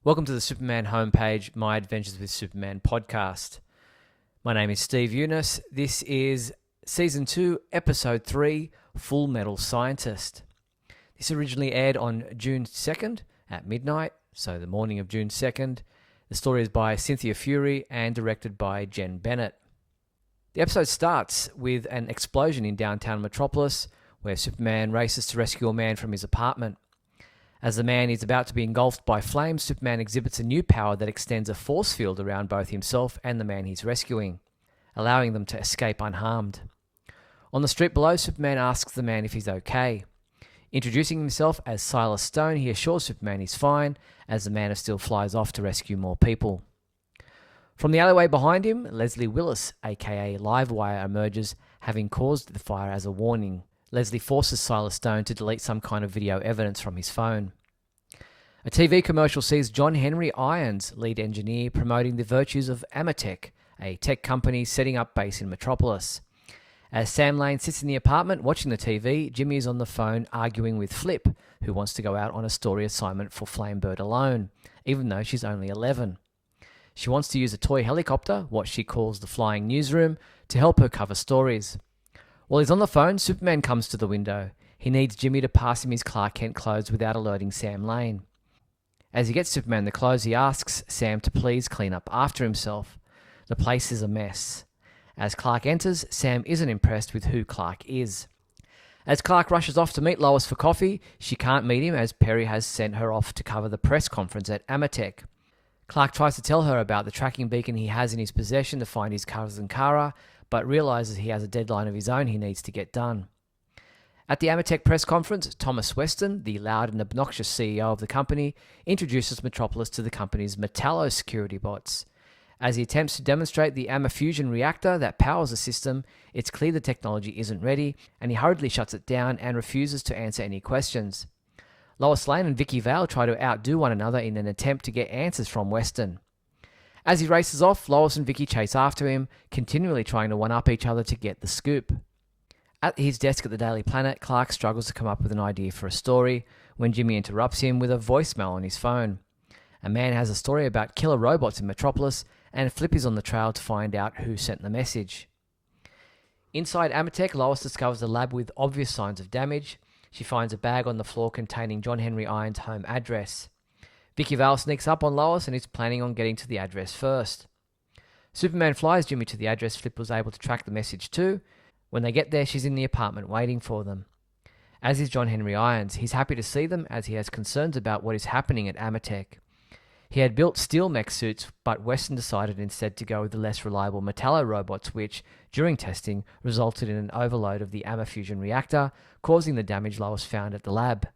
Welcome to the Superman homepage, My Adventures with Superman podcast. My name is Steve Younis. This is Season 2, Episode 3, Fullmetal Scientist. This originally aired on June 2nd at midnight, so the morning of June 2nd. The story is by Cynthia Fury and directed by Jen Bennett. The episode starts with an explosion in downtown Metropolis, where Superman races to rescue a man from his apartment. As the man is about to be engulfed by flames, Superman exhibits a new power that extends a force field around both himself and the man he's rescuing, allowing them to escape unharmed. On the street below, Superman asks the man if he's okay. Introducing himself as Silas Stone, he assures Superman he's fine, as the Man of Steel flies off to rescue more people. From the alleyway behind him, Leslie Willis, aka Livewire, emerges, having caused the fire as a warning. Leslie forces Silas Stone to delete some kind of video evidence from his phone. A TV commercial sees John Henry Irons, lead engineer, promoting the virtues of Amatech, a tech company setting up base in Metropolis. As Sam Lane sits in the apartment watching the TV, Jimmy is on the phone arguing with Flip, who wants to go out on a story assignment for Flamebird alone, even though she's only 11. She wants to use a toy helicopter, what she calls the flying newsroom, to help her cover stories. While he's on the phone, Superman comes to the window. He needs Jimmy to pass him his Clark Kent clothes without alerting Sam Lane. As he gets Superman the clothes, he asks Sam to please clean up after himself. The place is a mess. As Clark enters, Sam isn't impressed with who Clark is. As Clark rushes off to meet Lois for coffee, she can't meet him as Perry has sent her off to cover the press conference at Amatech. Clark tries to tell her about the tracking beacon he has in his possession to find his cousin Kara, but realizes he has a deadline of his own he needs to get done. At the Amatech press conference, Thomas Weston, the loud and obnoxious CEO of the company, introduces Metropolis to the company's Metallo security bots. As he attempts to demonstrate the AMA fusion reactor that powers the system, it's clear the technology isn't ready, and he hurriedly shuts it down and refuses to answer any questions. Lois Lane and Vicky Vale try to outdo one another in an attempt to get answers from Weston. As he races off, Lois and Vicky chase after him, continually trying to one-up each other to get the scoop. At his desk at the Daily Planet, Clark struggles to come up with an idea for a story when Jimmy interrupts him with a voicemail on his phone. A man has a story about killer robots in Metropolis, and Flip is on the trail to find out who sent the message. Inside Amatech, Lois discovers a lab with obvious signs of damage. She finds a bag on the floor containing John Henry Irons' home address. Vicky Vale sneaks up on Lois and is planning on getting to the address first. Superman flies Jimmy to the address Flip was able to track the message to. When they get there, she's in the apartment waiting for them. As is John Henry Irons, he's happy to see them as he has concerns about what is happening at Amatech. He had built steel mech suits, but Weston decided instead to go with the less reliable Metallo robots, which, during testing, resulted in an overload of the AMA fusion reactor, causing the damage Lois found at the lab.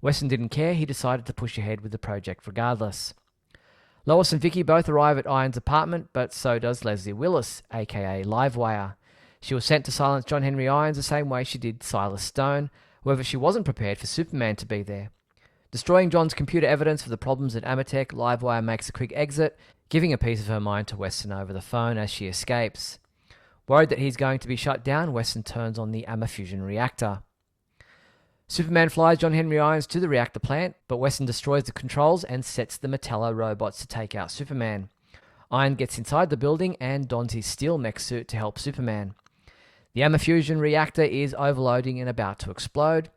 Weston didn't care, he decided to push ahead with the project regardless. Lois and Vicky both arrive at Irons' apartment, but so does Leslie Willis, aka Livewire. She was sent to silence John Henry Irons the same way she did Silas Stone, however she wasn't prepared for Superman to be there. Destroying John's computer evidence of the problems at Amatech, Livewire makes a quick exit, giving a piece of her mind to Weston over the phone as she escapes. Worried that he's going to be shut down, Weston turns on the AMA fusion reactor. Superman flies John Henry Irons to the reactor plant, but Weston destroys the controls and sets the Metallo robots to take out Superman. Iron gets inside the building and dons his steel mech suit to help Superman. The AMA fusion reactor is overloading and about to explode.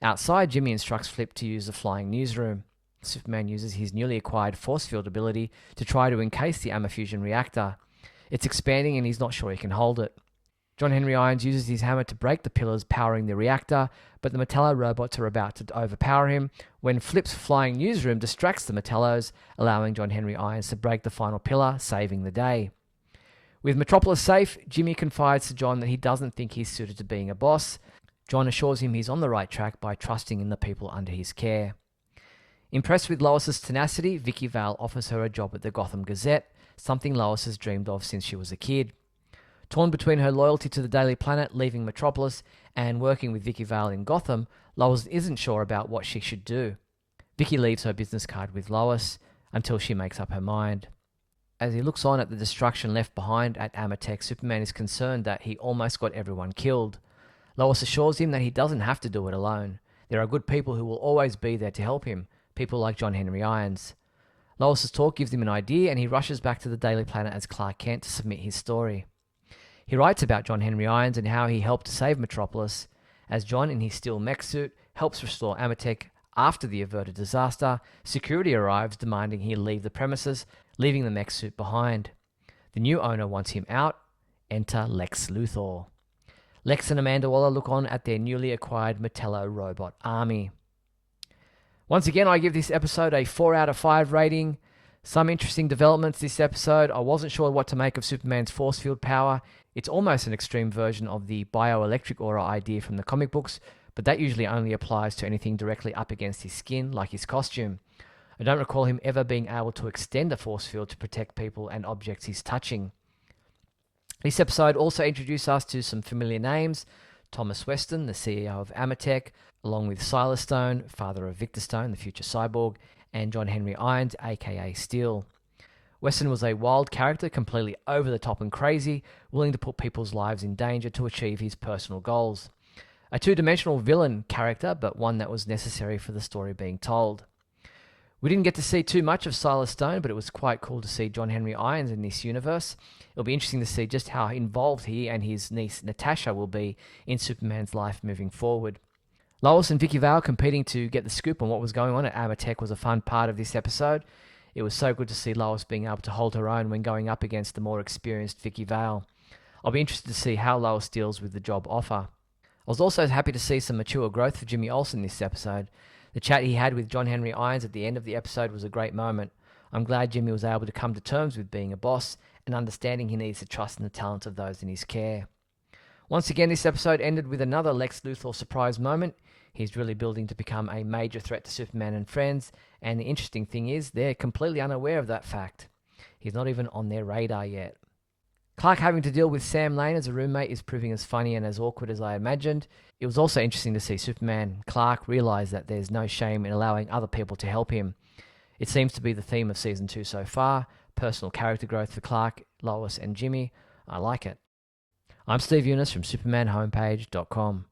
Outside, Jimmy instructs Flip to use the flying newsroom. Superman uses his newly acquired force field ability to try to encase the AMA fusion reactor. It's expanding and he's not sure he can hold it. John Henry Irons uses his hammer to break the pillars powering the reactor, but the Metallo robots are about to overpower him when Flip's flying newsroom distracts the Metallos, allowing John Henry Irons to break the final pillar, saving the day. With Metropolis safe, Jimmy confides to John that he doesn't think he's suited to being a boss. John assures him he's on the right track by trusting in the people under his care. Impressed with Lois's tenacity, Vicky Vale offers her a job at the Gotham Gazette, something Lois has dreamed of since she was a kid. Torn between her loyalty to the Daily Planet, leaving Metropolis, and working with Vicky Vale in Gotham, Lois isn't sure about what she should do. Vicky leaves her business card with Lois until she makes up her mind. As he looks on at the destruction left behind at Amatech, Superman is concerned that he almost got everyone killed. Lois assures him that he doesn't have to do it alone. There are good people who will always be there to help him, people like John Henry Irons. Lois's talk gives him an idea and he rushes back to the Daily Planet as Clark Kent to submit his story. He writes about John Henry Irons and how he helped to save Metropolis, as John, in his steel mech suit, helps restore Amatec after the averted disaster. Security arrives demanding he leave the premises, leaving the mech suit behind. The new owner wants him out. Enter Lex Luthor. Lex and Amanda Waller look on at their newly acquired Metallo robot army. Once again, I give this episode a 4 out of 5 rating. Some interesting developments this episode. I wasn't sure what to make of Superman's force field power. It's almost an extreme version of the bioelectric aura idea from the comic books, but that usually only applies to anything directly up against his skin, like his costume. I don't recall him ever being able to extend a force field to protect people and objects he's touching. This episode also introduced us to some familiar names: Thomas Weston, the CEO of Amatec, along with Silas Stone, father of Victor Stone, the future cyborg, and John Henry Irons, aka Steel. Weston was a wild character, completely over the top and crazy, willing to put people's lives in danger to achieve his personal goals. A two-dimensional villain character, but one that was necessary for the story being told. We didn't get to see too much of Silas Stone, but it was quite cool to see John Henry Irons in this universe. It'll be interesting to see just how involved he and his niece Natasha will be in Superman's life moving forward. Lois and Vicky Vale competing to get the scoop on what was going on at Amatec was a fun part of this episode. It was so good to see Lois being able to hold her own when going up against the more experienced Vicky Vale. I'll be interested to see how Lois deals with the job offer. I was also happy to see some mature growth for Jimmy Olsen this episode. The chat he had with John Henry Irons at the end of the episode was a great moment. I'm glad Jimmy was able to come to terms with being a boss and understanding he needs to trust in the talent of those in his care. Once again, this episode ended with another Lex Luthor surprise moment. He's really building to become a major threat to Superman and friends, and the interesting thing is they're completely unaware of that fact. He's not even on their radar yet. Clark having to deal with Sam Lane as a roommate is proving as funny and as awkward as I imagined. It was also interesting to see Superman Clark realize that there's no shame in allowing other people to help him. It seems to be the theme of Season 2 so far, personal character growth for Clark, Lois and Jimmy. I like it. I'm Steve Younis from supermanhomepage.com.